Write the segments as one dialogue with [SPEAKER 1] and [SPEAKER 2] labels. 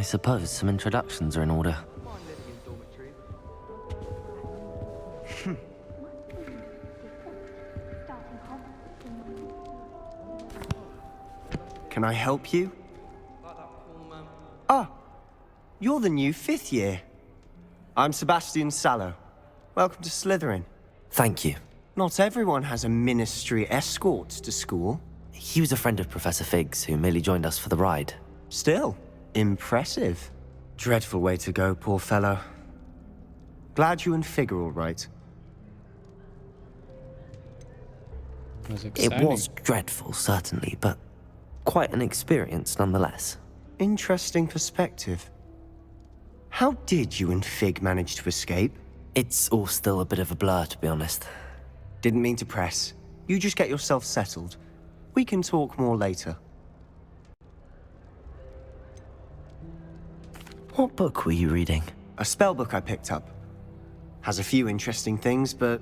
[SPEAKER 1] suppose some introductions are in order.
[SPEAKER 2] Can I help you? Ah, you're the new 5th year. I'm Sebastian Sallow. Welcome to Slytherin.
[SPEAKER 1] Thank you.
[SPEAKER 2] Not everyone has a ministry escort to school.
[SPEAKER 1] He was a friend of Professor Fig's who merely joined us for the ride.
[SPEAKER 2] Still, impressive. Dreadful way to go, poor fellow. Glad you and Fig are all right.
[SPEAKER 1] It was dreadful, certainly, but quite an experience nonetheless.
[SPEAKER 2] Interesting perspective. How did you and Fig manage to escape?
[SPEAKER 1] It's all still a bit of a blur, to be honest.
[SPEAKER 2] Didn't mean to press. You just get yourself settled. We can talk more later.
[SPEAKER 1] What book were you reading?
[SPEAKER 2] A spell book I picked up. Has a few interesting things, but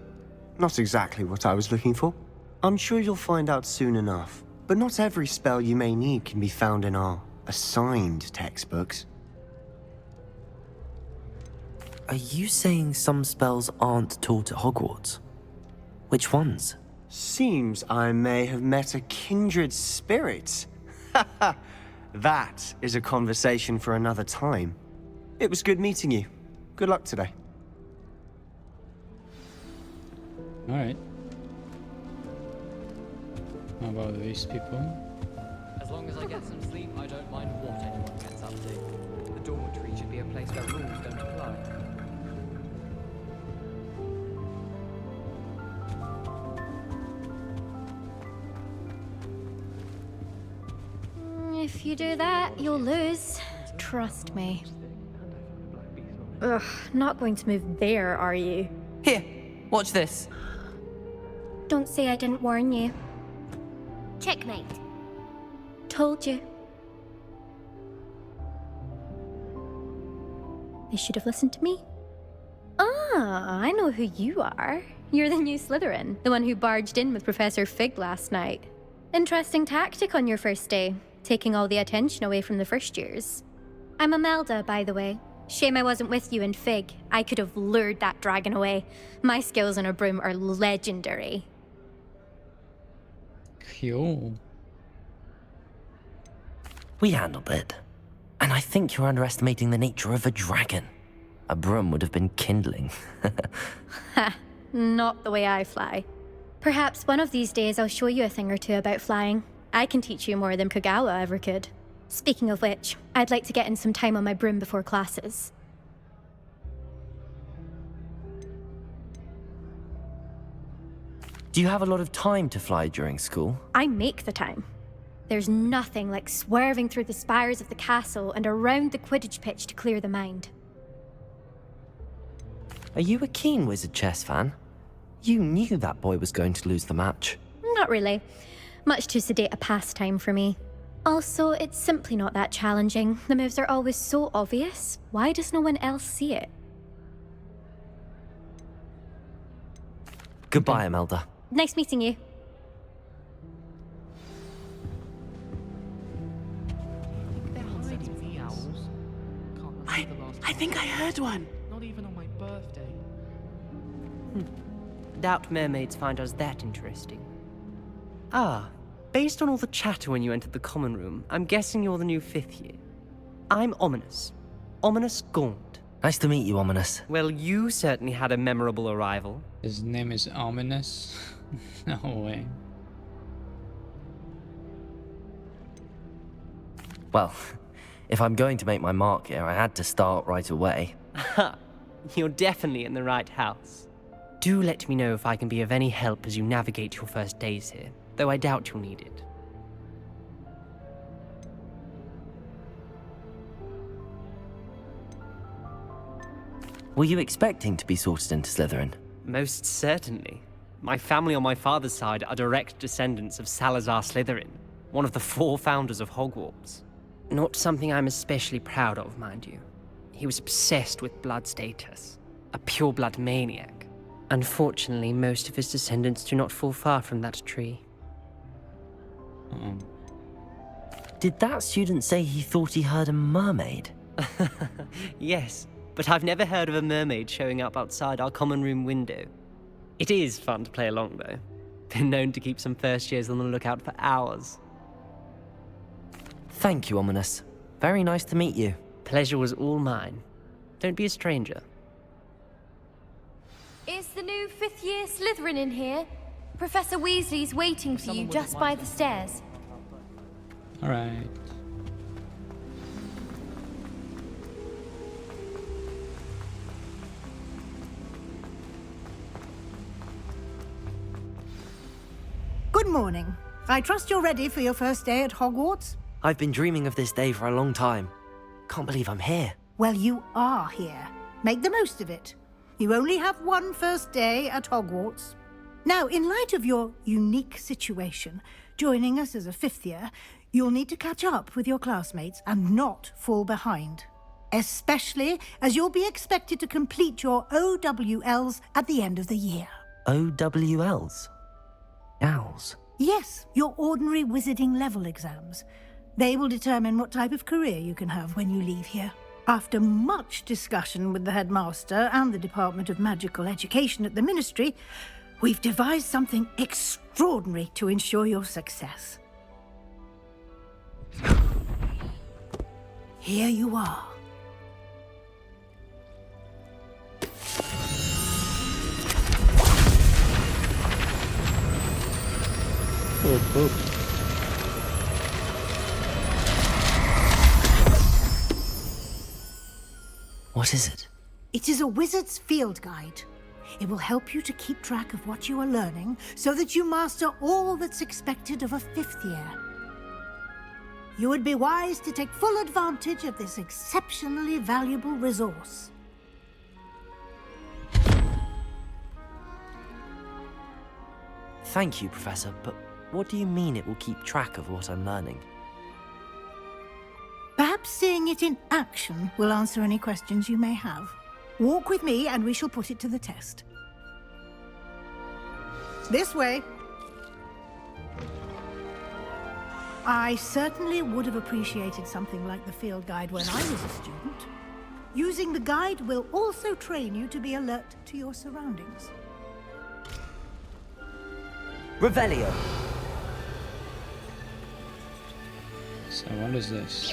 [SPEAKER 2] not exactly what I was looking for. I'm sure you'll find out soon enough. But not every spell you may need can be found in our assigned textbooks.
[SPEAKER 1] Are you saying some spells aren't taught at Hogwarts? Which ones?
[SPEAKER 2] Seems I may have met a kindred spirit. That is a conversation for another time. It was good meeting you. Good luck today.
[SPEAKER 3] Alright. How about these people?
[SPEAKER 4] As long as I get some sleep, I don't mind what anyone gets up to. The dormitory should be a place where rules don't apply.
[SPEAKER 5] If you do that, you'll lose. Trust me. Ugh, not going to move there, are you?
[SPEAKER 4] Here, watch this.
[SPEAKER 5] Don't say I didn't warn you.
[SPEAKER 6] Checkmate.
[SPEAKER 5] Told you. They should have listened to me. Ah, I know who you are. You're the new Slytherin, the one who barged in with Professor Fig last night. Interesting tactic on your first day, taking all the attention away from the first years. I'm Imelda, by the way. Shame I wasn't with you and Fig. I could have lured that dragon away. My skills on a broom are legendary.
[SPEAKER 3] Cool.
[SPEAKER 1] We handled it. And I think you're underestimating the nature of a dragon. A broom would have been kindling.
[SPEAKER 5] Ha, not the way I fly. Perhaps one of these days I'll show you a thing or two about flying. I can teach you more than Kogawa ever could. Speaking of which, I'd like to get in some time on my broom before classes.
[SPEAKER 1] Do you have a lot of time to fly during school?
[SPEAKER 5] I make the time. There's nothing like swerving through the spires of the castle and around the Quidditch pitch to clear the mind.
[SPEAKER 1] Are you a keen Wizard chess fan? You knew that boy was going to lose the match.
[SPEAKER 5] Not really. Much too sedate a pastime for me. Also, it's simply not that challenging. The moves are always so obvious. Why does no one else see it?
[SPEAKER 1] Goodbye, Imelda.
[SPEAKER 5] Nice meeting you.
[SPEAKER 4] They're hiding the owls.
[SPEAKER 7] I think I heard one.
[SPEAKER 4] Not even on my birthday.
[SPEAKER 7] Doubt mermaids find us that interesting. Ah, based on all the chatter when you entered the common room, I'm guessing you're the new 5th year. I'm Ominous. Ominous Gaunt.
[SPEAKER 1] Nice to meet you, Ominous.
[SPEAKER 7] Well, you certainly had a memorable arrival.
[SPEAKER 3] His name is Ominous. No way.
[SPEAKER 1] Well, if I'm going to make my mark here, I had to start right away.
[SPEAKER 7] Ha! You're definitely in the right house. Do let me know if I can be of any help as you navigate your first days here, though I doubt you'll need it.
[SPEAKER 1] Were you expecting to be sorted into Slytherin?
[SPEAKER 7] Most certainly. My family on my father's side are direct descendants of Salazar Slytherin, one of the 4 founders of Hogwarts. Not something I'm especially proud of, mind you. He was obsessed with blood status, a pure-blood maniac. Unfortunately, most of his descendants do not fall far from that tree.
[SPEAKER 1] Did that student say he thought he heard a mermaid?
[SPEAKER 7] Yes, but I've never heard of a mermaid showing up outside our common room window. It is fun to play along, though. Been known to keep some first years on the lookout for hours.
[SPEAKER 1] Thank you, Ominous. Very nice to meet you.
[SPEAKER 7] Pleasure was all mine. Don't be a stranger.
[SPEAKER 6] Is the new fifth-year Slytherin in here? Professor Weasley's waiting for you just by the stairs.
[SPEAKER 3] Alright.
[SPEAKER 8] Good morning. I trust you're ready for your first day at Hogwarts?
[SPEAKER 1] I've been dreaming of this day for a long time. Can't believe I'm here.
[SPEAKER 8] Well, you are here. Make the most of it. You only have one first day at Hogwarts. Now, in light of your unique situation, joining us as a fifth year, you'll need to catch up with your classmates and not fall behind. Especially as you'll be expected to complete your OWLs at the end of the year.
[SPEAKER 1] OWLs? Owls?
[SPEAKER 8] Yes, your ordinary wizarding level exams. They will determine what type of career you can have when you leave here. After much discussion with the headmaster and the Department of Magical Education at the Ministry, we've devised something extraordinary to ensure your success. Here you are.
[SPEAKER 1] What is it?
[SPEAKER 8] It is a wizard's field guide. It will help you to keep track of what you are learning so that you master all that's expected of a fifth year. You would be wise to take full advantage of this exceptionally valuable resource.
[SPEAKER 1] Thank you, Professor, but what do you mean it will keep track of what I'm learning?
[SPEAKER 8] Perhaps seeing it in action will answer any questions you may have. Walk with me and we shall put it to the test. This way. I certainly would have appreciated something like the field guide when I was a student. Using the guide will also train you to be alert to your surroundings.
[SPEAKER 1] Revelio!
[SPEAKER 3] So what is this?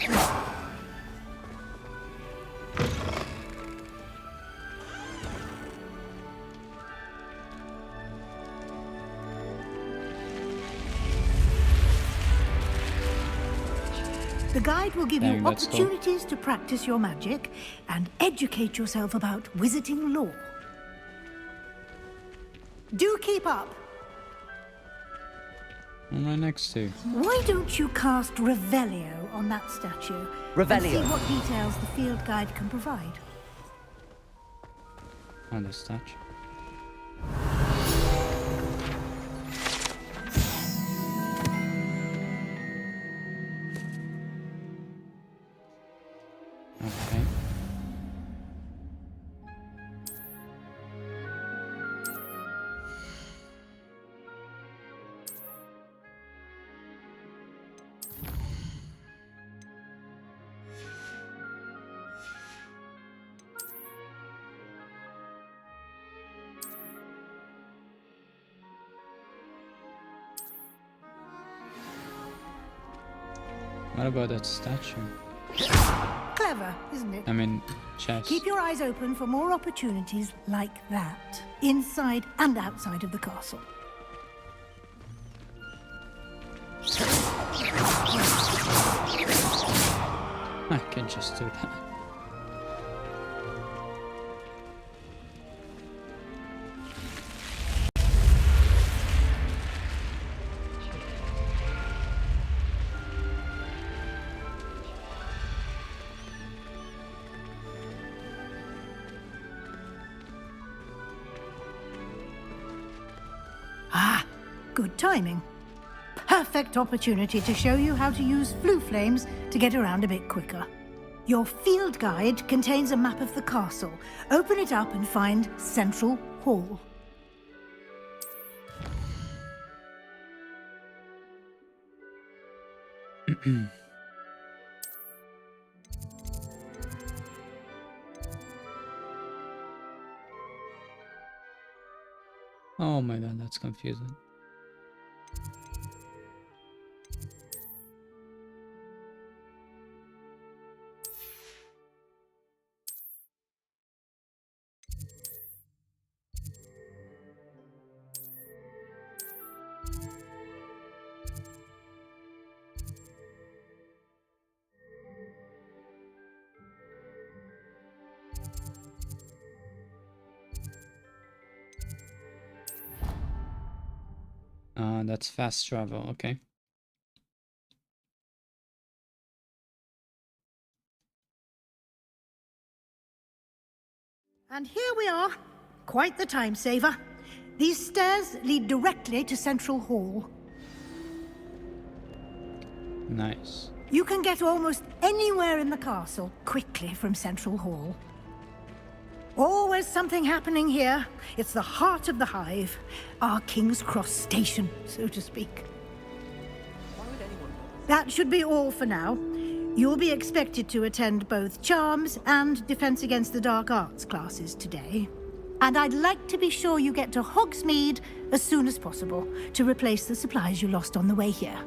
[SPEAKER 8] The guide will give you
[SPEAKER 3] Dang, that's cool.
[SPEAKER 8] opportunities to practice your magic and educate yourself about wizarding lore. Do keep up.
[SPEAKER 3] What am I next to?
[SPEAKER 8] Why don't you cast Revelio on that statue? And
[SPEAKER 1] Revelio.
[SPEAKER 8] see what details the field guide can provide.
[SPEAKER 3] On the statue. Okay. What about that statue?
[SPEAKER 8] Clever, isn't it?
[SPEAKER 3] I mean, chest.
[SPEAKER 8] Keep your eyes open for more opportunities like that, inside and outside of the castle.
[SPEAKER 3] I can just do that.
[SPEAKER 8] Ah, good timing. Perfect opportunity to show you how to use flue flames to get around a bit quicker. Your field guide contains a map of the castle. Open it up and find Central Hall.
[SPEAKER 3] Oh my god, that's confusing. That's fast travel, okay.
[SPEAKER 8] And here we are. Quite the time saver. These stairs lead directly to Central Hall.
[SPEAKER 3] Nice.
[SPEAKER 8] You can get almost anywhere in the castle quickly from Central Hall. Always something happening here. It's the heart of the Hive. Our King's Cross station, so to speak. That should be all for now. You'll be expected to attend both Charms and Defense Against the Dark Arts classes today. And I'd like to be sure you get to Hogsmeade as soon as possible to replace the supplies you lost on the way here.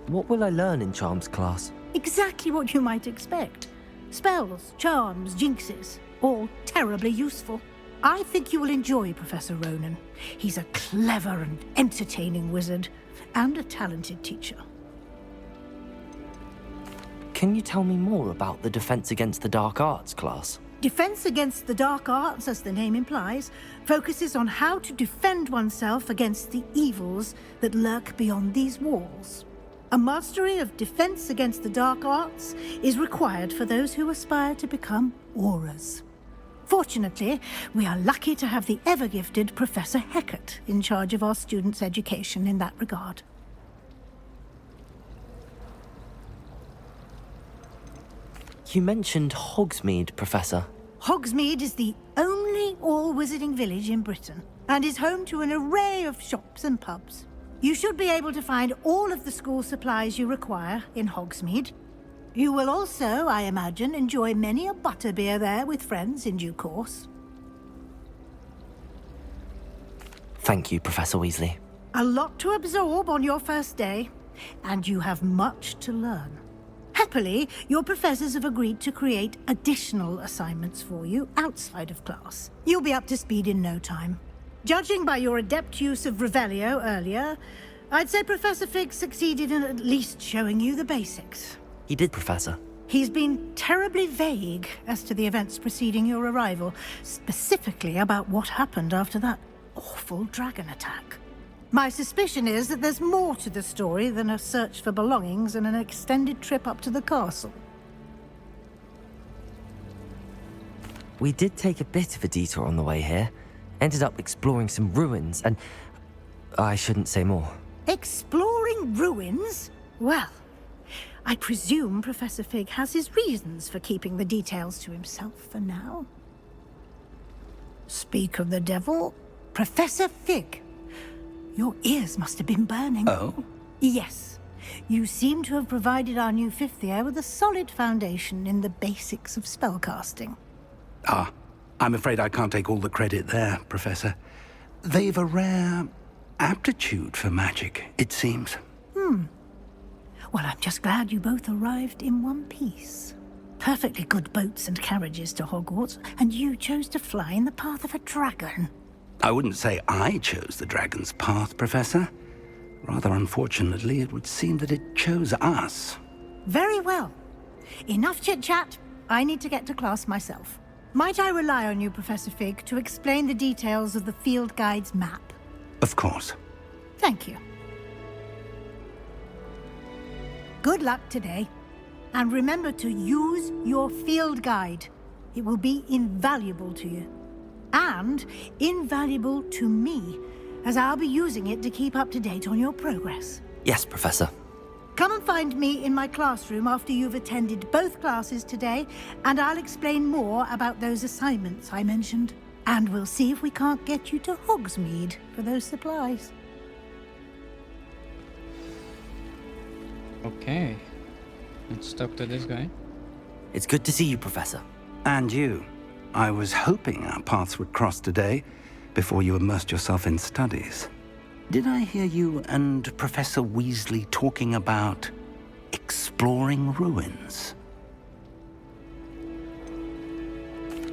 [SPEAKER 1] What will I learn in Charms class?
[SPEAKER 8] Exactly what you might expect. Spells, charms, jinxes, all terribly useful. I think you will enjoy Professor Ronan. He's a clever and entertaining wizard, and a talented teacher.
[SPEAKER 1] Can you tell me more about the Defense Against the Dark Arts class?
[SPEAKER 8] Defense Against the Dark Arts, as the name implies, focuses on how to defend oneself against the evils that lurk beyond these walls. A mastery of Defense Against the Dark Arts is required for those who aspire to become Auras. Fortunately, we are lucky to have the ever-gifted Professor Hecat in charge of our students' education in that regard.
[SPEAKER 1] You mentioned Hogsmeade, Professor.
[SPEAKER 8] Hogsmeade is the only all-wizarding village in Britain, and is home to an array of shops and pubs. You should be able to find all of the school supplies you require in Hogsmeade. You will also, I imagine, enjoy many a butterbeer there with friends in due course.
[SPEAKER 1] Thank you, Professor Weasley.
[SPEAKER 8] A lot to absorb on your first day, and you have much to learn. Happily, your professors have agreed to create additional assignments for you outside of class. You'll be up to speed in no time. Judging by your adept use of Revelio earlier, I'd say Professor Fig succeeded in at least showing you the basics.
[SPEAKER 1] He did, Professor.
[SPEAKER 8] He's been terribly vague as to the events preceding your arrival, specifically about what happened after that awful dragon attack. My suspicion is that there's more to the story than a search for belongings and an extended trip up to the castle.
[SPEAKER 1] We did take a bit of a detour on the way here. Ended up exploring some ruins, and I shouldn't say more.
[SPEAKER 8] Exploring ruins? Well, I presume Professor Fig has his reasons for keeping the details to himself for now. Speak of the devil, Professor Fig. Your ears must have been burning.
[SPEAKER 9] Oh?
[SPEAKER 8] Yes. You seem to have provided our new fifth year with a solid foundation in the basics of spellcasting.
[SPEAKER 9] Ah, I'm afraid I can't take all the credit there, Professor. They've a rare aptitude for magic, it seems.
[SPEAKER 8] Well, I'm just glad you both arrived in one piece. Perfectly good boats and carriages to Hogwarts, and you chose to fly in the path of a dragon.
[SPEAKER 9] I wouldn't say I chose the dragon's path, Professor. Rather unfortunately, it would seem that it chose us.
[SPEAKER 8] Very well. Enough chit-chat. I need to get to class myself. Might I rely on you, Professor Fig, to explain the details of the field guide's map?
[SPEAKER 9] Of course.
[SPEAKER 8] Thank you. Good luck today. And remember to use your field guide. It will be invaluable to you. And invaluable to me, as I'll be using it to keep up to date on your progress.
[SPEAKER 1] Yes, Professor.
[SPEAKER 8] Come and find me in my classroom after you've attended both classes today, and I'll explain more about those assignments I mentioned. And we'll see if we can't get you to Hogsmeade for those supplies.
[SPEAKER 3] Okay. Let's talk to this guy.
[SPEAKER 1] It's good to see you, Professor.
[SPEAKER 9] And you. I was hoping our paths would cross today before you immersed yourself in studies. Did I hear you and Professor Weasley talking about exploring ruins?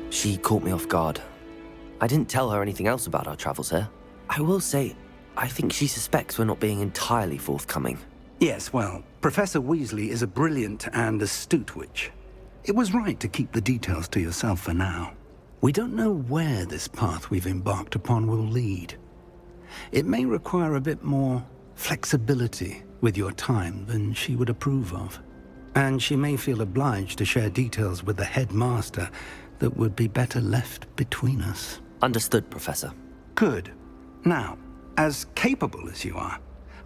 [SPEAKER 1] She caught me off guard. I didn't tell her anything else about our travels here. I will say, I think she suspects we're not being entirely forthcoming.
[SPEAKER 9] Yes, well, Professor Weasley is a brilliant and astute witch. It was right to keep the details to yourself for now. We don't know where this path we've embarked upon will lead. It may require a bit more flexibility with your time than she would approve of. And she may feel obliged to share details with the headmaster that would be better left between us.
[SPEAKER 1] Understood, Professor.
[SPEAKER 9] Good. Now, as capable as you are,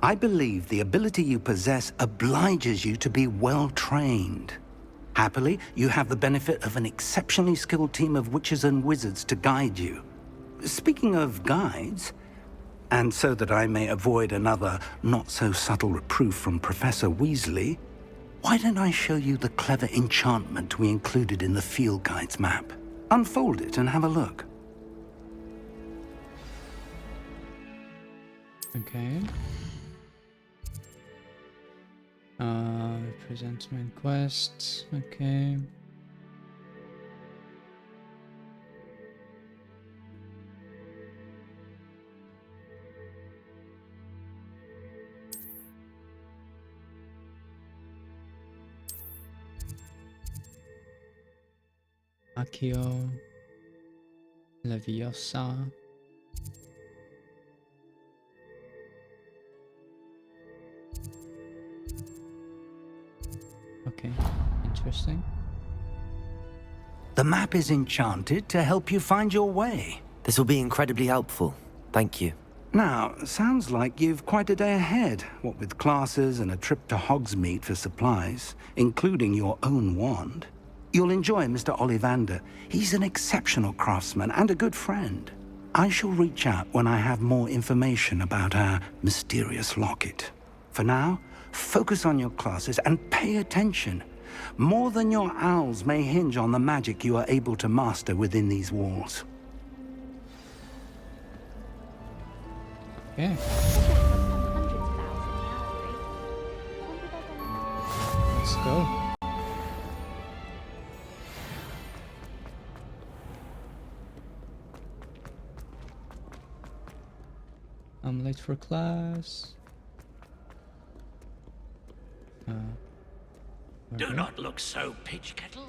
[SPEAKER 9] I believe the ability you possess obliges you to be well-trained. Happily, you have the benefit of an exceptionally skilled team of witches and wizards to guide you. Speaking of guides, and so that I may avoid another not-so-subtle reproof from Professor Weasley, why don't I show you the clever enchantment we included in the field guide's map? Unfold it and have a look.
[SPEAKER 3] Okay. Present main quest. Okay. Accio. Leviosa. Okay, interesting.
[SPEAKER 9] The map is enchanted to help you find your way.
[SPEAKER 1] This will be incredibly helpful. Thank you.
[SPEAKER 9] Now, sounds like you've quite a day ahead, what with classes and a trip to Hogsmeade for supplies, including your own wand. You'll enjoy Mr. Ollivander. He's an exceptional craftsman and a good friend. I shall reach out when I have more information about our mysterious locket. For now, focus on your classes and pay attention. More than your owls may hinge on the magic you are able to master within these walls.
[SPEAKER 3] Okay. Let's go. I'm late for class.
[SPEAKER 10] Do not look so, pitch kettle.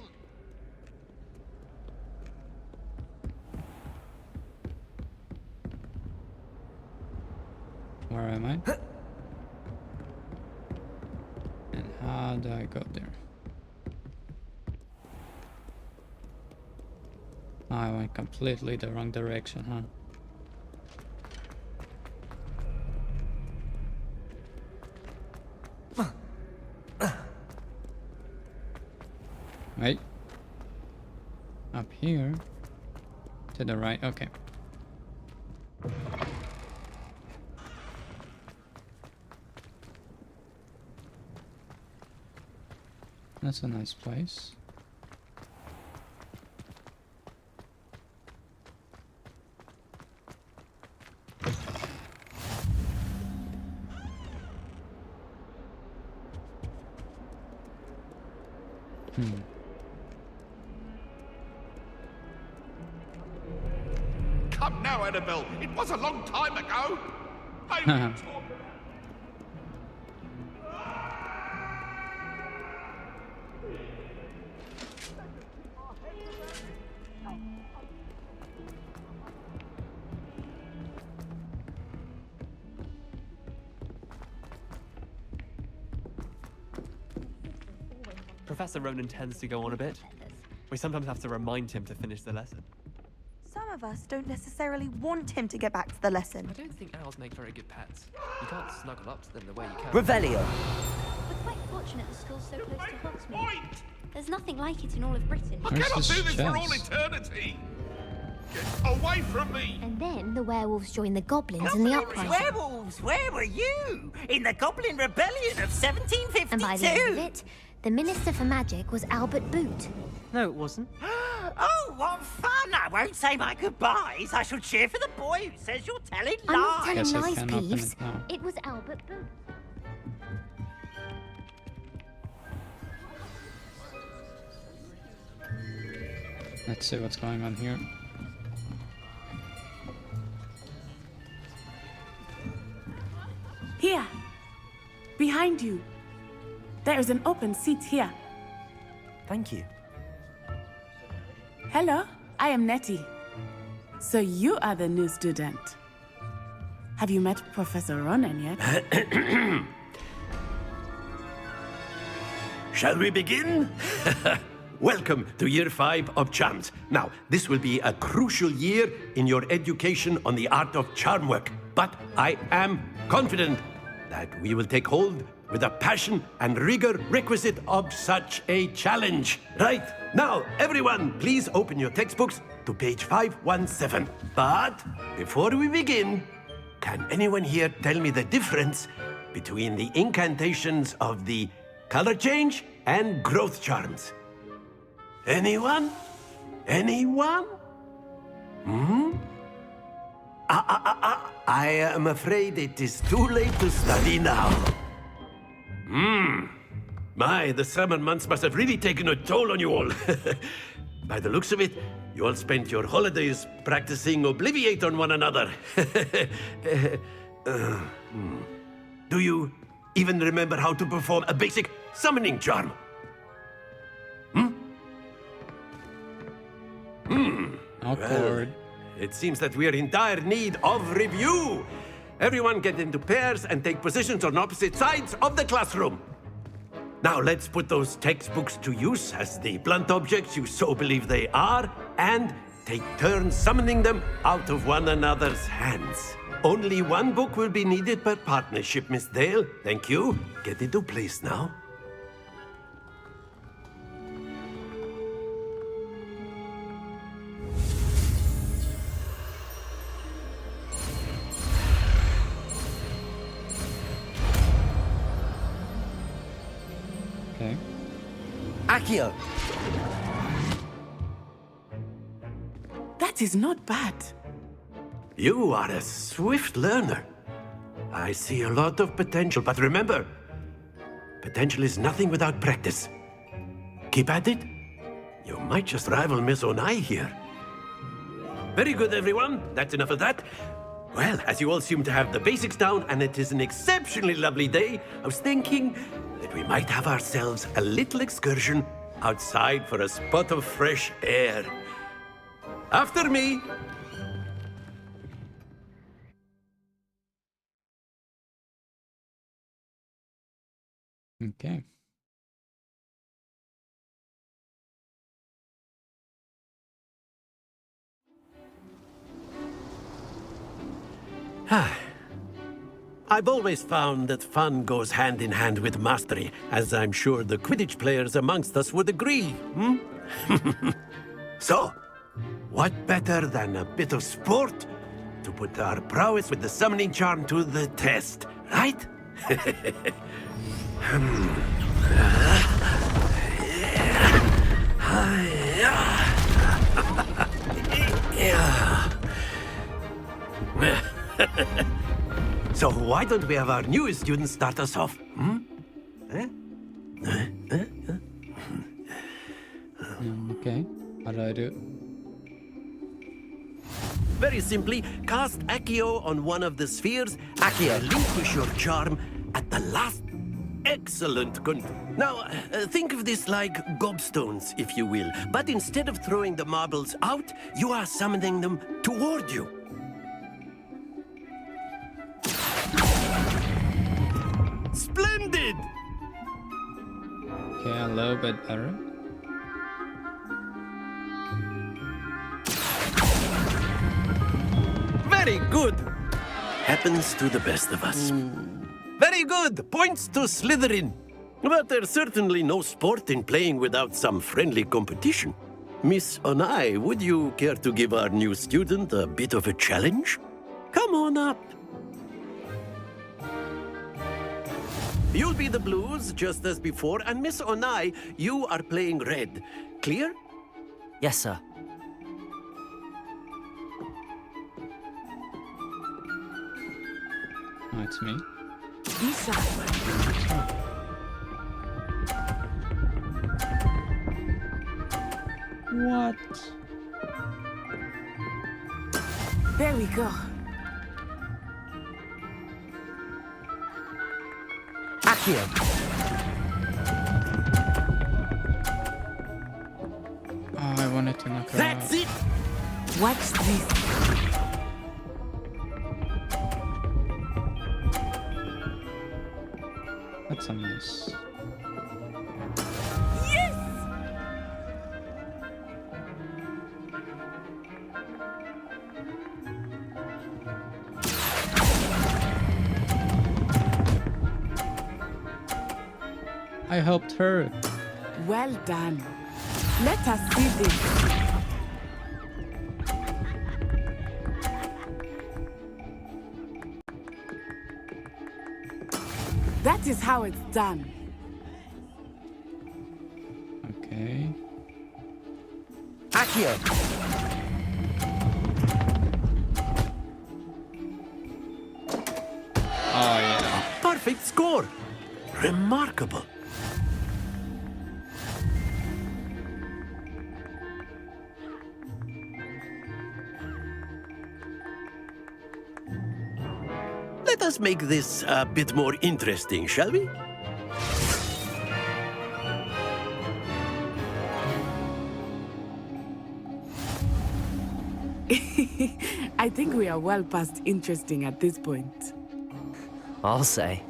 [SPEAKER 3] Where am I? And how do I go there? I went completely the wrong direction, huh? Wait. Up here. To the right, okay. That's a nice place.
[SPEAKER 10] Come now, Annabelle. It was a long time ago. May we talk?
[SPEAKER 11] Professor Ronan tends to go on a bit. We sometimes have to remind him to finish the lesson.
[SPEAKER 12] Some of us don't necessarily want him to get back to the lesson.
[SPEAKER 11] I don't think owls make very good pets. You can't snuggle up to them the way you can.
[SPEAKER 1] Revelio!
[SPEAKER 5] We're quite fortunate the school's so close to Hogsmeade. There's nothing like it in all of Britain.
[SPEAKER 10] I cannot do this for all eternity. Get away from me!
[SPEAKER 5] And then the werewolves joined the goblins in the uprising.
[SPEAKER 13] Werewolves, where were you? In the Goblin Rebellion of 1752?
[SPEAKER 5] And by the end of it, the Minister for Magic was Albert Boot.
[SPEAKER 7] No, it wasn't.
[SPEAKER 13] Oh, what fun! I won't say my goodbyes. I shall cheer for the boy who says you're telling
[SPEAKER 5] I'm not
[SPEAKER 13] lies.
[SPEAKER 5] telling
[SPEAKER 3] Guess I
[SPEAKER 5] lies,
[SPEAKER 3] can open
[SPEAKER 5] Peeves.
[SPEAKER 3] it now.
[SPEAKER 5] It was Albert Booth.
[SPEAKER 3] Let's see what's going on here.
[SPEAKER 14] Here, behind you. There is an open seat here.
[SPEAKER 1] Thank you.
[SPEAKER 14] Hello, I am Nettie. So you are the new student. Have you met Professor Ronan yet?
[SPEAKER 15] Shall we begin? Welcome to Year 5 of Charms. Now, this will be a crucial year in your education on the art of charm work. But I am confident that we will take hold with the passion and rigor requisite of such a challenge. Right, now, everyone, please open your textbooks to page 517. But before we begin, can anyone here tell me the difference between the incantations of the color change and growth charms? Anyone? Anyone? I am afraid it is too late to study now. My, the summer months must have really taken a toll on you all. By the looks of it, you all spent your holidays practicing Obliviate on one another. Do you even remember how to perform a basic summoning charm?
[SPEAKER 3] Awkward.
[SPEAKER 15] Well, it seems that we are in dire need of review. Everyone get into pairs and take positions on opposite sides of the classroom. Now let's put those textbooks to use as the blunt objects you so believe they are, and take turns summoning them out of one another's hands. Only one book will be needed per partnership, Miss Dale. Thank you. Get into place now.
[SPEAKER 3] Okay.
[SPEAKER 1] Accio!
[SPEAKER 14] That is not bad.
[SPEAKER 15] You are a swift learner. I see a lot of potential, but remember, potential is nothing without practice. Keep at it. You might just rival Miss Onai here. Very good, everyone. That's enough of that. Well, as you all seem to have the basics down, and it is an exceptionally lovely day, I was thinking that we might have ourselves a little excursion outside for a spot of fresh air. After me.
[SPEAKER 3] Okay.
[SPEAKER 15] I've always found that fun goes hand in hand with mastery, as I'm sure the Quidditch players amongst us would agree, So, what better than a bit of sport to put our prowess with the summoning charm to the test, right? So why don't we have our newest student start us off?
[SPEAKER 3] Okay. How do I do?
[SPEAKER 15] Very simply, cast Accio on one of the spheres. Accio, relinquish your charm at the last. Excellent. Now, think of this like gobstones, if you will. But instead of throwing the marbles out, you are summoning them toward you. Splendid!
[SPEAKER 3] Okay, a little bit better.
[SPEAKER 15] Very good. Happens to the best of us. Very good. Points to Slytherin. But there's certainly no sport in playing without some friendly competition. Miss Onai, would you care to give our new student a bit of a challenge? Come on up. You'll be the blues, just as before, and Miss Onai, you are playing red. Clear?
[SPEAKER 1] Yes, sir.
[SPEAKER 3] Oh, it's me.
[SPEAKER 14] Be sharp.
[SPEAKER 3] What?
[SPEAKER 14] There we go.
[SPEAKER 1] Accio!
[SPEAKER 3] Oh, I wanted to knock her
[SPEAKER 15] That's
[SPEAKER 3] out.
[SPEAKER 15] it!
[SPEAKER 14] Watch this.
[SPEAKER 3] That's a miss. I helped her.
[SPEAKER 14] Well done. Let us see this. That is how it's done.
[SPEAKER 3] Okay.
[SPEAKER 1] Accio!
[SPEAKER 3] Oh, yeah.
[SPEAKER 15] Perfect score! Remarkable. Let us make this a bit more interesting, shall we?
[SPEAKER 14] I think we are well past interesting at this point.
[SPEAKER 1] I'll say.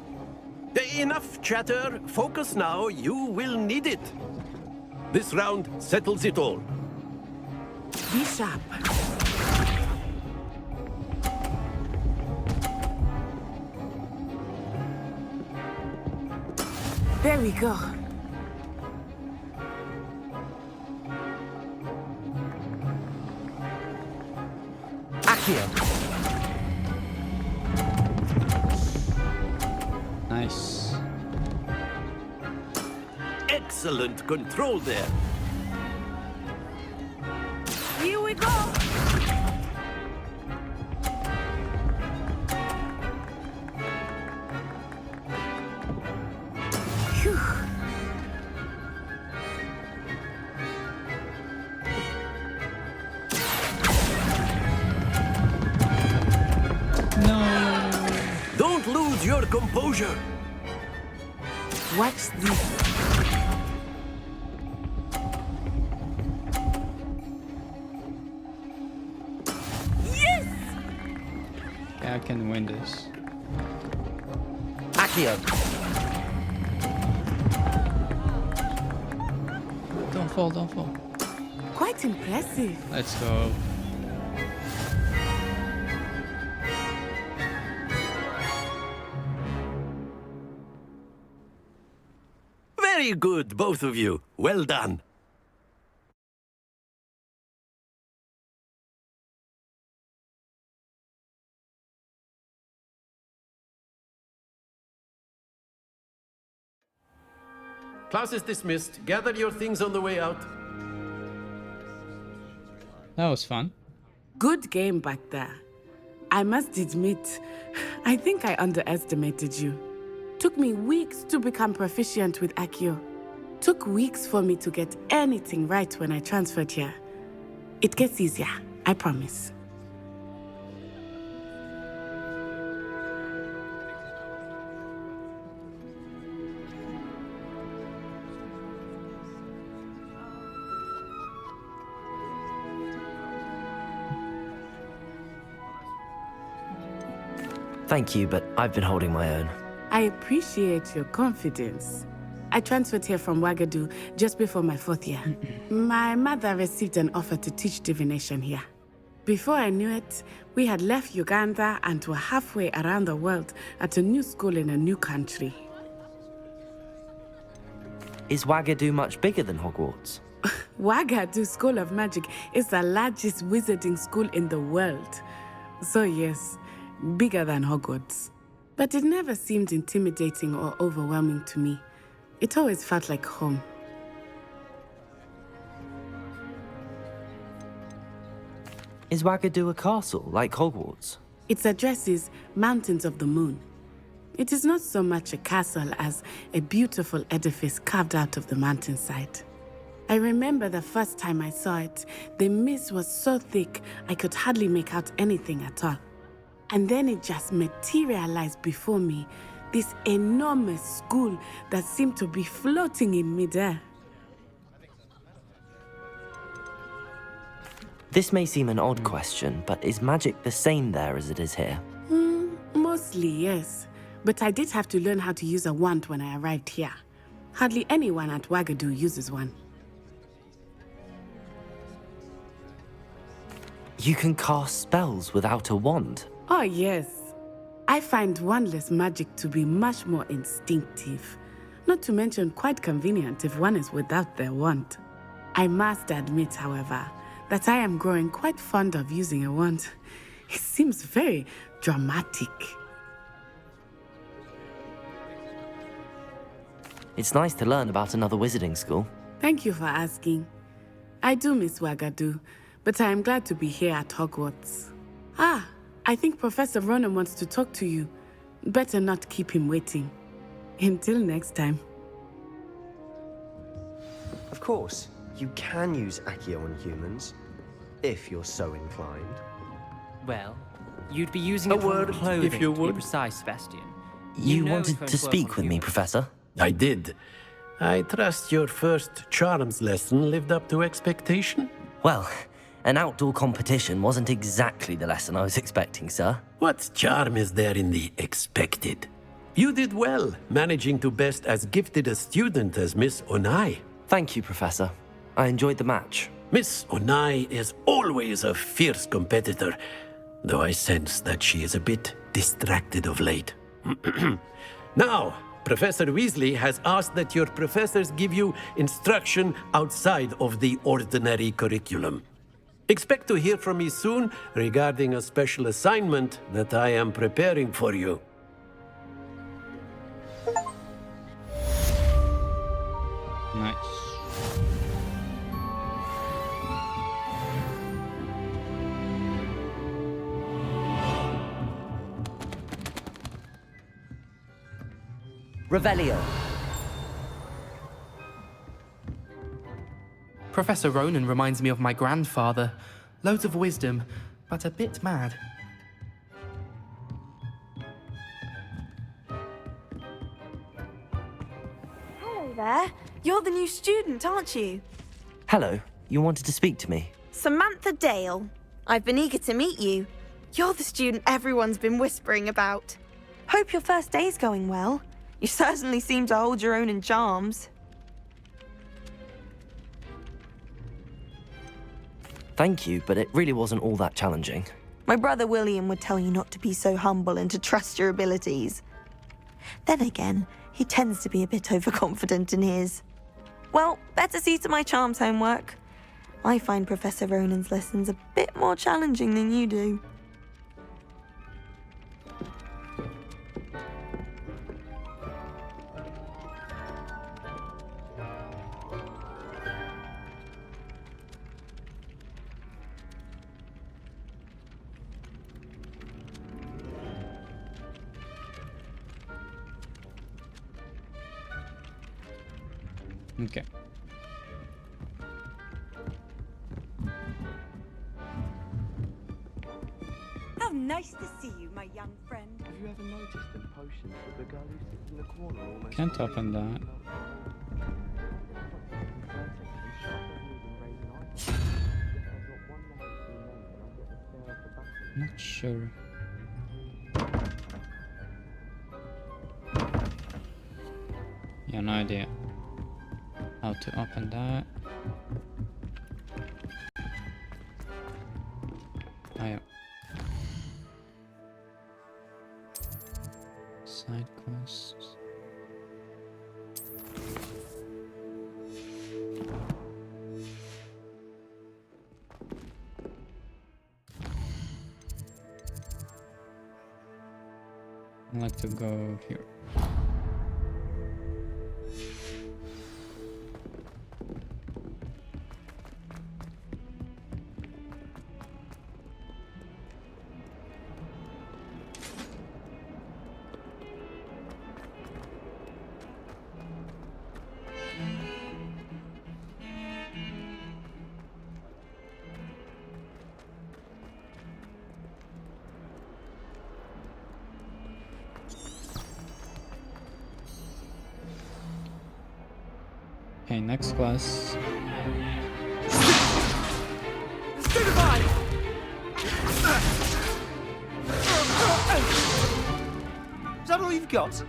[SPEAKER 15] Enough chatter. Focus now. You will need it. This round settles it all.
[SPEAKER 14] Be sharp. There we go.
[SPEAKER 1] Accio!
[SPEAKER 3] Nice.
[SPEAKER 15] Excellent control there.
[SPEAKER 14] Here we go. Phew.
[SPEAKER 3] No.
[SPEAKER 15] Don't lose your composure.
[SPEAKER 14] Watch this. Yes!
[SPEAKER 3] Yeah, I can win this.
[SPEAKER 1] Accio!
[SPEAKER 3] Don't fall, don't fall.
[SPEAKER 14] Quite impressive.
[SPEAKER 3] Let's go.
[SPEAKER 15] Very good, both of you. Well done. Class is dismissed. Gather your things on the way out.
[SPEAKER 3] That was fun.
[SPEAKER 14] Good game back there. I must admit, I think I underestimated you. Took me weeks to become proficient with Accio. Took weeks for me to get anything right when I transferred here. It gets easier, I promise.
[SPEAKER 1] Thank you, but I've been holding my own.
[SPEAKER 14] I appreciate your confidence. I transferred here from Wagadu just before my 4th year. My mother received an offer to teach divination here. Before I knew it, we had left Uganda and were halfway around the world at a new school in a new country.
[SPEAKER 1] Is Wagadu much bigger than Hogwarts?
[SPEAKER 14] Wagadu School of Magic is the largest wizarding school in the world. So yes, bigger than Hogwarts. But it never seemed intimidating or overwhelming to me. It always felt like home.
[SPEAKER 1] Is Wagadu a castle, like Hogwarts?
[SPEAKER 14] Its address is Mountains of the Moon. It is not so much a castle as a beautiful edifice carved out of the mountainside. I remember the first time I saw it, the mist was so thick I could hardly make out anything at all. And then it just materialized before me, this enormous school that seemed to be floating in midair.
[SPEAKER 1] This may seem an odd question, but is magic the same there as it is here?
[SPEAKER 14] Mostly, yes. But I did have to learn how to use a wand when I arrived here. Hardly anyone at Wagadu uses one.
[SPEAKER 1] You can cast spells without a wand?
[SPEAKER 14] Oh, yes. I find wandless magic to be much more instinctive. Not to mention quite convenient if one is without their wand. I must admit, however, that I am growing quite fond of using a wand. It seems very dramatic.
[SPEAKER 1] It's nice to learn about another wizarding school.
[SPEAKER 14] Thank you for asking. I do miss Wagadu, but I am glad to be here at Hogwarts. Ah, I think Professor Ronan wants to talk to you. Better not keep him waiting. Until next time.
[SPEAKER 2] Of course, you can use Accio on humans, if you're so inclined.
[SPEAKER 7] Well, you'd be using
[SPEAKER 15] A
[SPEAKER 7] it on
[SPEAKER 15] word,
[SPEAKER 7] clothing,
[SPEAKER 15] if you
[SPEAKER 7] to
[SPEAKER 15] would.
[SPEAKER 7] be precise, Sebastian.
[SPEAKER 1] You
[SPEAKER 7] know it
[SPEAKER 1] wanted
[SPEAKER 7] won't
[SPEAKER 1] to
[SPEAKER 7] work
[SPEAKER 1] speak
[SPEAKER 7] on
[SPEAKER 1] with me,
[SPEAKER 7] humans.
[SPEAKER 1] Professor?
[SPEAKER 15] I did. I trust your first charms lesson lived up to expectation?
[SPEAKER 1] Well, an outdoor competition wasn't exactly the lesson I was expecting, sir.
[SPEAKER 15] What charm is there in the expected? You did well, managing to best as gifted a student as Miss Onai.
[SPEAKER 1] Thank you, Professor. I enjoyed the match.
[SPEAKER 15] Miss Onai is always a fierce competitor, though I sense that she is a bit distracted of late. Now, Professor Weasley has asked that your professors give you instruction outside of the ordinary curriculum. Expect to hear from me soon regarding a special assignment that I am preparing for you.
[SPEAKER 3] Nice.
[SPEAKER 1] Revelio.
[SPEAKER 16] Professor Ronan reminds me of my grandfather. Loads of wisdom, but a bit mad.
[SPEAKER 12] Hello there. You're the new student, aren't you?
[SPEAKER 1] Hello. You wanted to speak to me?
[SPEAKER 12] Samantha Dale. I've been eager to meet you. You're the student everyone's been whispering about. Hope your first day's going well. You certainly seem to hold your own in charms.
[SPEAKER 1] Thank you, but it really wasn't all that challenging.
[SPEAKER 12] My brother William would tell you not to be so humble and to trust your abilities. Then again, he tends to be a bit overconfident in his. Well, better see to my charms homework. I find Professor Ronan's lessons a bit more challenging than you do.
[SPEAKER 3] Okay.
[SPEAKER 12] How nice to see you, my young friend.
[SPEAKER 2] Have you ever noticed in potions that the girl who sits in the corner almost...
[SPEAKER 3] Can't open that. Not sure. Yeah, no idea how to open that. Oh, yeah. Side quests. I'd like to go here. Okay, next class.
[SPEAKER 17] Is that all you've got?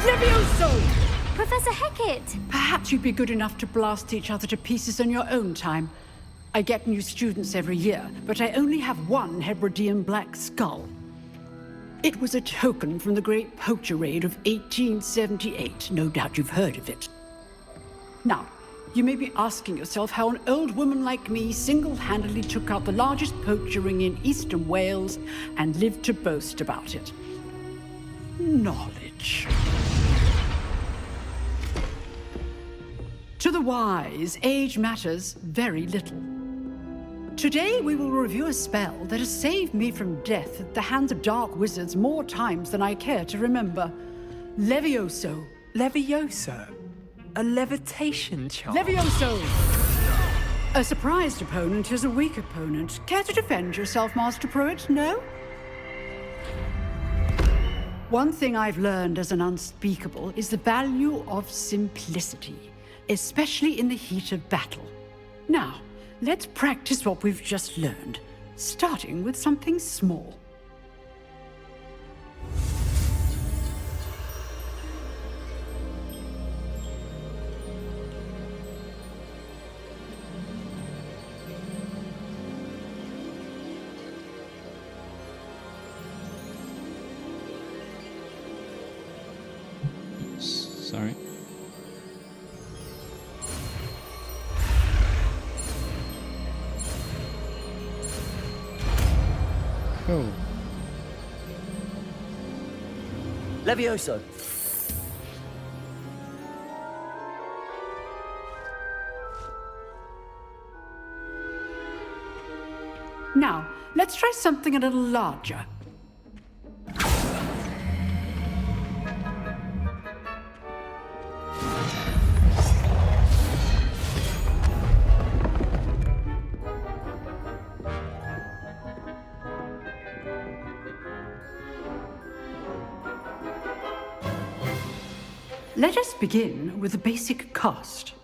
[SPEAKER 18] Levioso!
[SPEAKER 5] Professor Hecat!
[SPEAKER 18] Perhaps you'd be good enough to blast each other to pieces on your own time. I get new students every year, but I only have one Hebridean black skull. It was a token from the Great Poacher Raid of 1878. No doubt you've heard of it. Now, you may be asking yourself how an old woman like me single-handedly took out the largest poacher ring in eastern Wales and lived to boast about it. Knowledge. To the wise, age matters very little. Today we will review a spell that has saved me from death at the hands of dark wizards more times than I care to remember. Levioso.
[SPEAKER 19] Levioso? A levitation charm?
[SPEAKER 18] Levioso! A surprised opponent is a weak opponent. Care to defend yourself, Master Pruitt? No? One thing I've learned as an unspeakable is the value of simplicity, especially in the heat of battle. Now, let's practice what we've just learned, starting with something small.
[SPEAKER 3] Sorry. Cool.
[SPEAKER 17] Levioso.
[SPEAKER 18] Now, let's try something a little larger. Let us begin with the basic cast.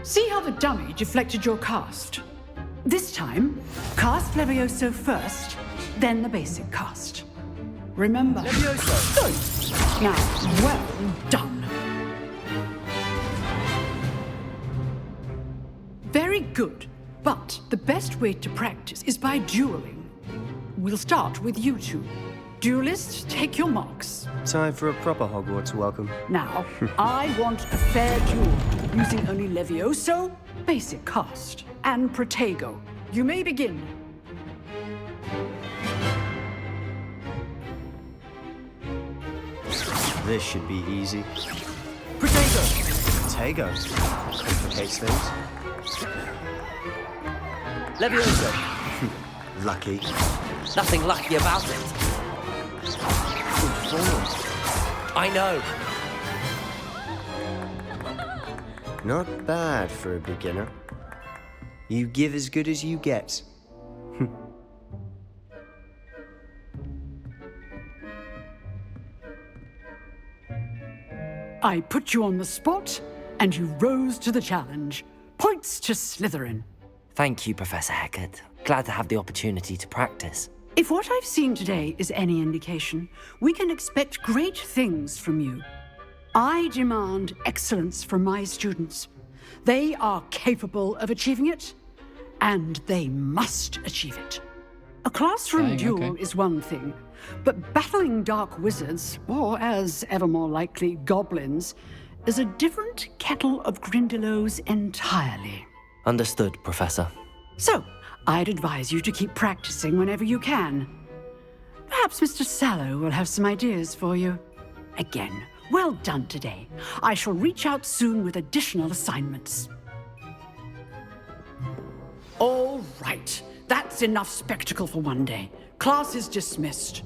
[SPEAKER 18] See how the dummy deflected your cast? This time, cast Levioso first, then the basic cast. Remember.
[SPEAKER 17] Levioso!
[SPEAKER 18] Good. Now, well done. Very good. But the best way to practice is by dueling. We'll start with you two. Duelists, take your marks.
[SPEAKER 2] Time for a proper Hogwarts welcome.
[SPEAKER 18] Now, I want a fair duel, using only Levioso, basic cast, and Protego. You may begin.
[SPEAKER 2] This should be easy.
[SPEAKER 17] Protego!
[SPEAKER 2] Protego. Complicates things.
[SPEAKER 17] Levioso!
[SPEAKER 2] Lucky.
[SPEAKER 17] Nothing lucky about it.
[SPEAKER 2] Good form.
[SPEAKER 17] I know.
[SPEAKER 2] Not bad for a beginner. You give as good as you get.
[SPEAKER 18] I put you on the spot, and you rose to the challenge. Points to Slytherin.
[SPEAKER 1] Thank you, Professor Hecat. Glad to have the opportunity to practice.
[SPEAKER 18] If what I've seen today is any indication, we can expect great things from you. I demand excellence from my students. They are capable of achieving it, and they must achieve it. A classroom duel is one thing, but battling dark wizards, or as ever more likely, goblins, is a different kettle of Grindylows entirely.
[SPEAKER 1] Understood, Professor.
[SPEAKER 18] So, I'd advise you to keep practicing whenever you can. Perhaps Mr. Sallow will have some ideas for you. Again, well done today. I shall reach out soon with additional assignments. All right. That's enough spectacle for one day. Class is dismissed.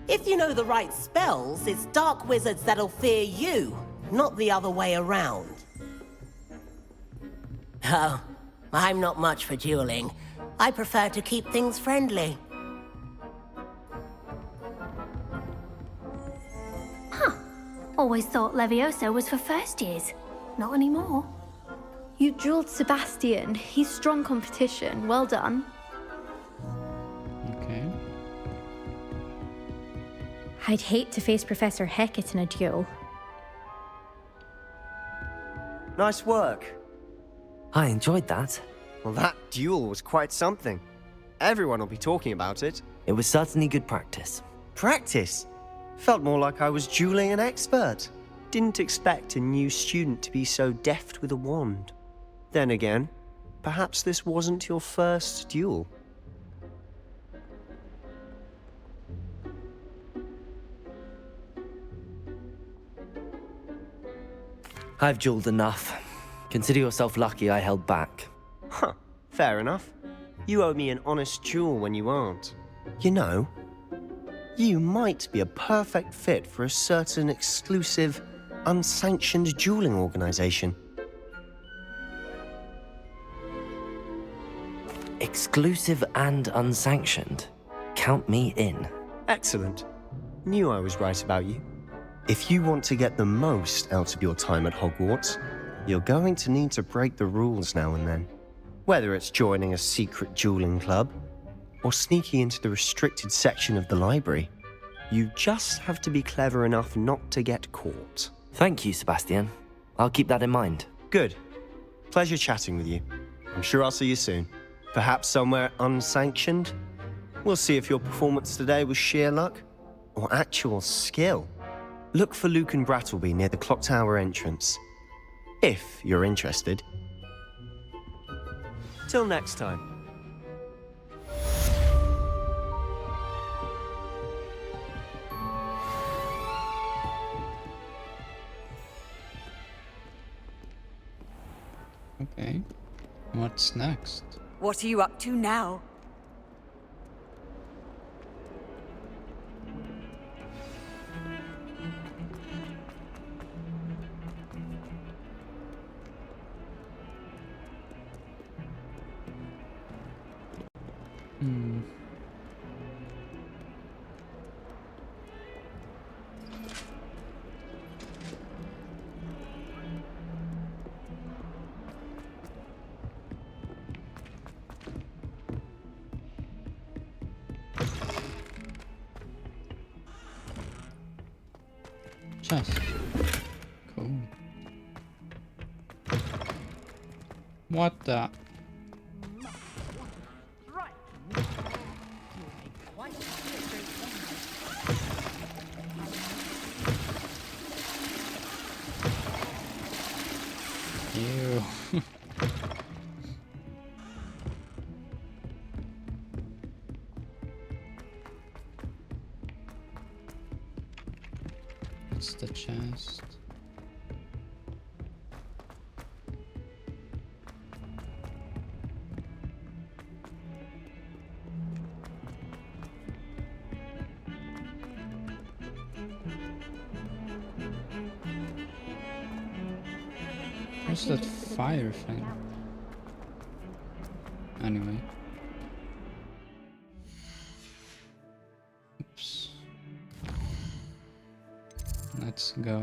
[SPEAKER 20] If you know the right spells, it's dark wizards that'll fear you, not the other way around. Oh, I'm not much for dueling. I prefer to keep things friendly.
[SPEAKER 6] Always thought Levioso was for first years. Not anymore.
[SPEAKER 5] You drilled Sebastian. He's strong competition. Well done.
[SPEAKER 3] Okay.
[SPEAKER 5] I'd hate to face Professor Hecat in a duel.
[SPEAKER 2] Nice work.
[SPEAKER 1] I enjoyed that.
[SPEAKER 2] Well, that duel was quite something. Everyone will be talking about it.
[SPEAKER 1] It was certainly good practice.
[SPEAKER 2] Practice? Felt more like I was dueling an expert. Didn't expect a new student to be so deft with a wand. Then again, perhaps this wasn't your first duel.
[SPEAKER 1] I've dueled enough. Consider yourself lucky I held back.
[SPEAKER 2] Huh, fair enough. You owe me an honest duel when you aren't. You know, you might be a perfect fit for a certain exclusive, unsanctioned dueling organization.
[SPEAKER 1] Exclusive and unsanctioned. Count me in.
[SPEAKER 2] Excellent. Knew I was right about you. If you want to get the most out of your time at Hogwarts, you're going to need to break the rules now and then. Whether it's joining a secret dueling club, or sneaking into the restricted section of the library, you just have to be clever enough not to get caught.
[SPEAKER 1] Thank you, Sebastian. I'll keep that in mind.
[SPEAKER 2] Good. Pleasure chatting with you. I'm sure I'll see you soon. Perhaps somewhere unsanctioned? We'll see if your performance today was sheer luck or actual skill. Look for Luke and Brattleby near the clock tower entrance, if you're interested. Till next time.
[SPEAKER 3] Okay. What's next?
[SPEAKER 21] What are you up to now?
[SPEAKER 3] Chest. Cool. What the? Ew. It's the chest. What's that fire thing? Anyway. Oops. Let's go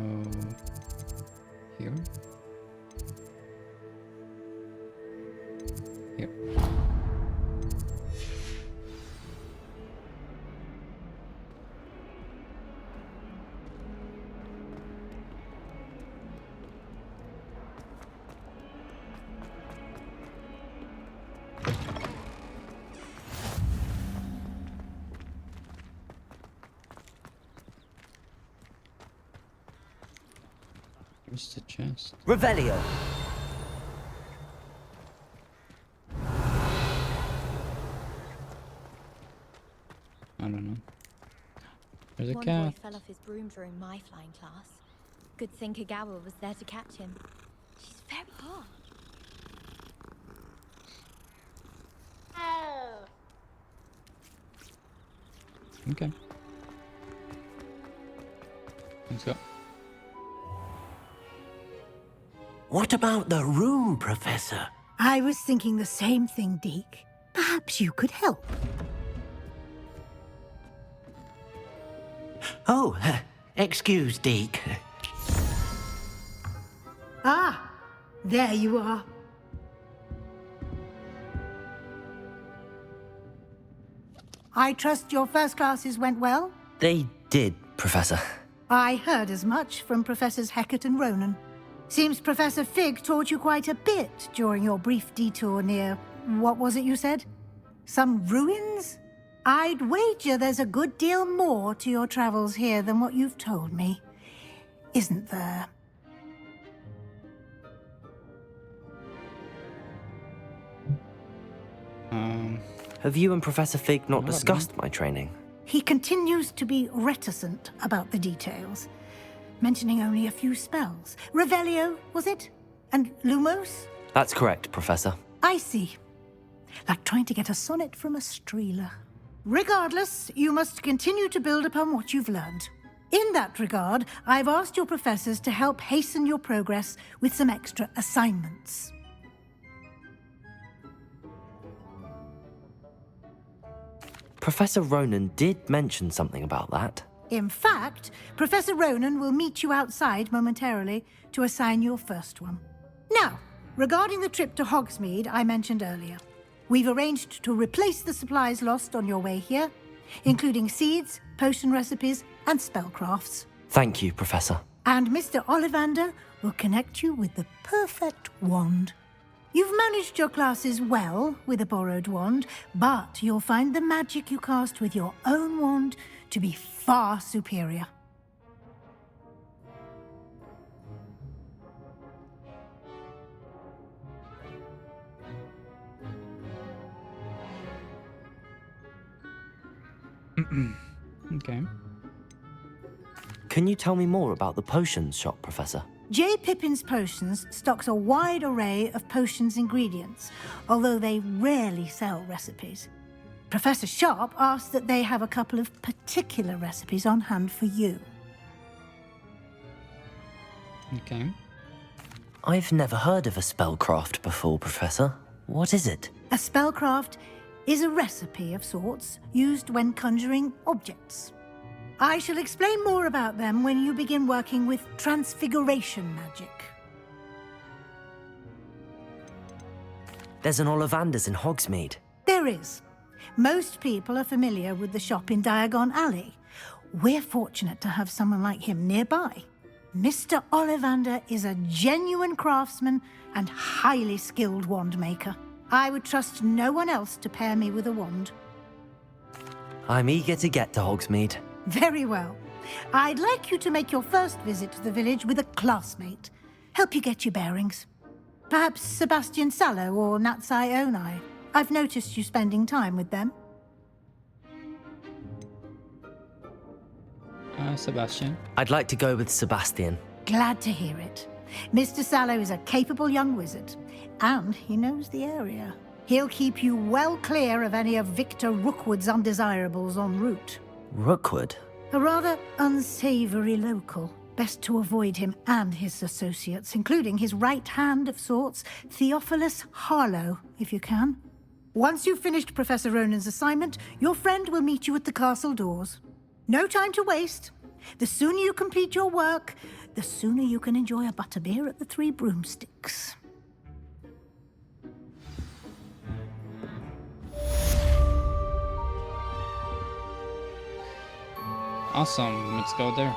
[SPEAKER 3] here. Here. Where's the chest?
[SPEAKER 17] Revelio.
[SPEAKER 3] I don't know. There's a
[SPEAKER 6] One
[SPEAKER 3] cat.
[SPEAKER 6] boy fell off his broom during my flying class. Good thing Kagawa was there to catch him. She's very hard.
[SPEAKER 3] Okay. Let's go.
[SPEAKER 13] What about the room, Professor?
[SPEAKER 8] I was thinking the same thing, Deke. Perhaps you could help.
[SPEAKER 13] Oh, excuse, Deke.
[SPEAKER 8] There you are. I trust your first classes went well?
[SPEAKER 1] They did, Professor.
[SPEAKER 8] I heard as much from Professors Hecat and Ronan. Seems Professor Fig taught you quite a bit during your brief detour near... what was it you said? Some ruins? I'd wager there's a good deal more to your travels here than what you've told me. Isn't there?
[SPEAKER 1] Have you and Professor Fig not discussed my training?
[SPEAKER 8] He continues to be reticent about the details, mentioning only a few spells. Revelio, was it? And Lumos?
[SPEAKER 1] That's correct, Professor.
[SPEAKER 8] I see. Like trying to get a sonnet from a streeler. Regardless, you must continue to build upon what you've learned. In that regard, I've asked your professors to help hasten your progress with some extra assignments.
[SPEAKER 1] Professor Ronan did mention something about that.
[SPEAKER 8] In fact, Professor Ronan will meet you outside momentarily to assign your first one. Now, regarding the trip to Hogsmeade I mentioned earlier, we've arranged to replace the supplies lost on your way here, including seeds, potion recipes, and spellcrafts.
[SPEAKER 1] Thank you, Professor.
[SPEAKER 8] And Mr. Ollivander will connect you with the perfect wand. You've managed your classes well with a borrowed wand, but you'll find the magic you cast with your own wand to be far superior.
[SPEAKER 3] Okay.
[SPEAKER 1] Can you tell me more about the potions shop, Professor?
[SPEAKER 8] J. Pippin's Potions stocks a wide array of potions ingredients, although they rarely sell recipes. Professor Sharp asked that they have a couple of particular recipes on hand for you.
[SPEAKER 3] Okay.
[SPEAKER 1] I've never heard of a spellcraft before, Professor. What is it?
[SPEAKER 8] A spellcraft is a recipe of sorts used when conjuring objects. I shall explain more about them when you begin working with transfiguration magic.
[SPEAKER 1] There's an Ollivander's in Hogsmeade.
[SPEAKER 8] There is. Most people are familiar with the shop in Diagon Alley. We're fortunate to have someone like him nearby. Mr. Ollivander is a genuine craftsman and highly skilled wand maker. I would trust no one else to pair me with a wand.
[SPEAKER 1] I'm eager to get to Hogsmeade.
[SPEAKER 8] Very well. I'd like you to make your first visit to the village with a classmate. Help you get your bearings. Perhaps Sebastian Sallow or Natsai Onai. I've noticed you spending time with them.
[SPEAKER 3] Sebastian.
[SPEAKER 1] I'd like to go with Sebastian.
[SPEAKER 8] Glad to hear it. Mr. Sallow is a capable young wizard, and he knows the area. He'll keep you well clear of any of Victor Rookwood's undesirables en route.
[SPEAKER 1] Rookwood?
[SPEAKER 8] A rather unsavory local. Best to avoid him and his associates, including his right hand of sorts, Theophilus Harlow, if you can. Once you've finished Professor Ronan's assignment, your friend will meet you at the castle doors. No time to waste. The sooner you complete your work, the sooner you can enjoy a butterbeer at the Three Broomsticks.
[SPEAKER 3] Awesome, let's go there.